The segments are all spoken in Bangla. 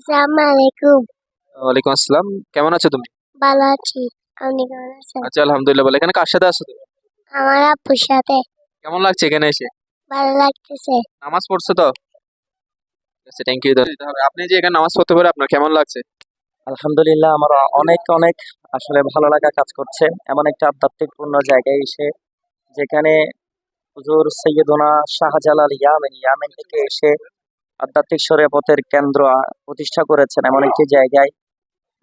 আসসালামু আলাইকুম। ওয়ালাইকুম আসসালাম। কেমন আছো তুমি? ভালো আছি। আপনি কেমন আছেন? আচ্ছা, আলহামদুলিল্লাহ ভালো। এখানে কার সাথে আছো তুমি? আমার আব্বুর সাথে। কেমন লাগছে এখানে এসে? ভালো লাগতেছে। নামাজ পড়ছো তো? আচ্ছা, থ্যাংক ইউ। আপনি যে এখানে নামাজ পড়তে পারে আপনার কেমন লাগছে? আলহামদুলিল্লাহ আমার অনেক অনেক আসলে ভালো লাগা কাজ করছে এমন একটা আধ্যাত্মিকপূর্ণ জায়গায় এসে, যেখানে হুজুর সৈয়দনা শাহজালাল ইয়ামেন থেকে এসে আধ্যাত্মিক শরীয়তের কেন্দ্র প্রতিষ্ঠা করেছেন। এমন একটি জায়গায়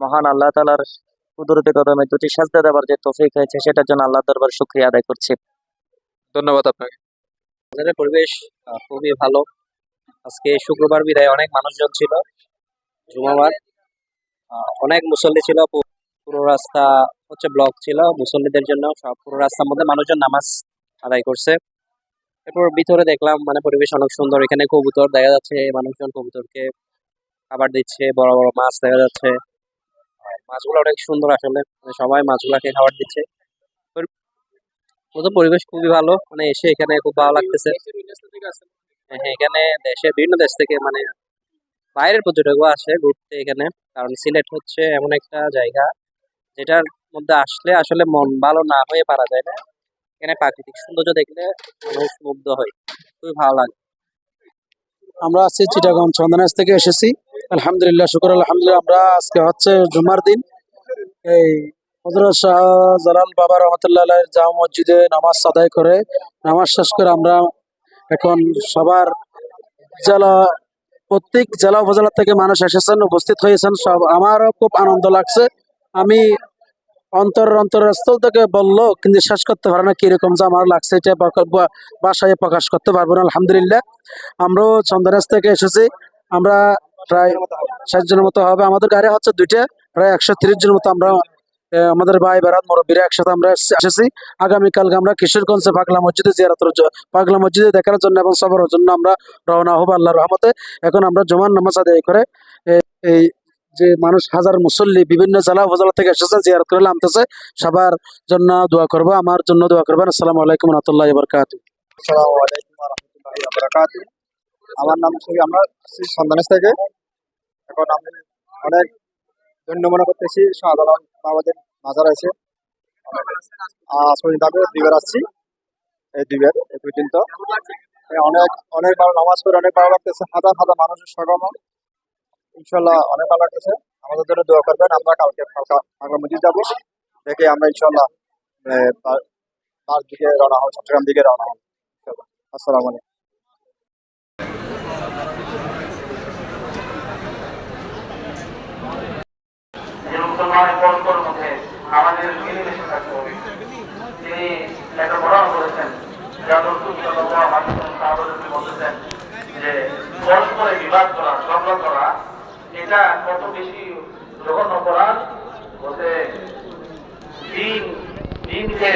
মহান আল্লাহ তাআলার কুদরতি কদমে দুটি সাজদা দেওয়ার যে তৌফিক হয়েছে, সেটার জন্য আল্লাহর দরবারে শুকরিয়া আদায় করছি। ধন্যবাদ আপনাকে। বাজারের পরিবেশ খুবই ভালো। আজকে শুক্রবার বিদায় অনেক মানুষজন ছিল। জুমাবার অনেক মুসল্লি ছিল। পুরো রাস্তা হচ্ছে ব্লক ছিল মুসল্লিদের জন্য। সব পুরো রাস্তার মধ্যে মানুষজন নামাজ আদায় করছে। এরপর ভিতরে দেখলাম মানে পরিবেশ অনেক সুন্দর। এখানে কবুতর দেখা যাচ্ছে, মানুষজন কবুতরকে খাবার দিচ্ছে, বড় বড় মাছ দেখা যাচ্ছে। মাছগুলো অনেক সুন্দর আসলে, মানে সবাই মাছগুলাকে খাবার দিচ্ছে। ওদের পরিবেশ খুবই ভালো, মানে এসে এখানে খুব ভালো লাগতেছে। হ্যাঁ, এখানে দেশের বিভিন্ন দেশ থেকে মানে বাইরের পর্যটকও আসে ঘুরতে এখানে। কারণ সিলেট হচ্ছে এমন একটা জায়গা যেটার মধ্যে আসলে আসলে মন ভালো না হয়ে পারা যায় না। এখানে প্রাকৃতিক সৌন্দর্য দেখলে মানুষ মুগ্ধ হয়, খুবই ভালো লাগে। আমরা আছি চিটাগং চন্দনাইশ থেকে এসেছি। আলহামদুলিল্লাহ, শুকর আলহামদুলিল্লাহ। আমরা আজকে হচ্ছে জুমার দিন এই হযরত শাহজালাল বাবা রহমতুল্লাহ আলাইহির জামা মসজিদে নামাজ আদায় করে, নামাজ শেষ করে আমরা এখন সবার জেলা প্রত্যেক জেলা উপজেলা থেকে মানুষ এসেছেন, উপস্থিত হয়েছেন। সব আমারও খুব আনন্দ লাগছে। আমি অন্তরস্থল থেকে বললো কিন্তু শেষ করতে পারে না কিরকম যে আমার লাগছে, এটা বাসায় প্রকাশ করতে পারবো না। আলহামদুলিল্লাহ, আমরাও চন্দনাইশ থেকে এসেছি। আমরা প্রায় 60 জনের মতো হবে। আমাদের গাড়ি হচ্ছে দুইটা, প্রায় 130 জনের মতো। আমরা আমাদের ভাই বেড়াত মুরব্বীরা একসাথে আমরা এসেছি। আগামীকালকে আমরা কিশোরগঞ্জে পাগলা মসজিদে পাগলা মসজিদে দেখার জন্য এবং সফরের জন্য আমরা রওনা হবো আল্লাহর রহমতে। এখন আমরা জুমার নামাজ আদায় করে এই যে মানুষ হাজার মুসল্লি বিভিন্ন জেলা উপজেলা থেকে এসেছে, জিয়ারত করে নামতেছে। সবার জন্য দোয়া করবো, আমার জন্য দোয়া করবেন। আসসালামু আলাইকুম ওয়া রাহমাতুল্লাহি ওয়া বারাকাতুহু। আসসালামু আলাইকুম ওয়া রাহমাতুল্লাহি ওয়া বারাকাতুহু। আমার নাম আমরা আসছি সন্ধানেশ থেকে। এখন আমি অনেক ধন্য মনে করতেছি শাহজালাল বাবাদের মাজার আছে। পর্যন্ত আমি দুইবার আসছি, এই দুইবার এই পর্যন্ত। অনেক অনেক ভালো নামাজ পড়ে অনেক ভালো লাগতেছে। হাজার হাজার মানুষের সমাগম, ইনশাল্লাহ অনেক ভালো লাগতেছে। আমাদের জন্য দোয়া করবেন। আমরা কালকে পাগলা মসজিদ যাবো, দেখে আমরা ইনশাল্লাহ তার দিকে রওনা হব, চট্টগ্রাম দিকে রওনা হব। আসসালামু আলাইকুম। যে মুসলমানের পরস্পর মধ্যে আমাদের মিলেমিশে থাকতে হবে। তিনি একটা ঘটনা করেছেন, যা রাসূল সাল্লাল্লাহু আলাইহি ওয়াসাল্লাম সাহাবাদেরকে বলতেছেন যে পরস্পরে বিবাদ করা, ঝগড়া করা, এটা কত বেশি জঘন্য অপরাধ। বলতে দিনকে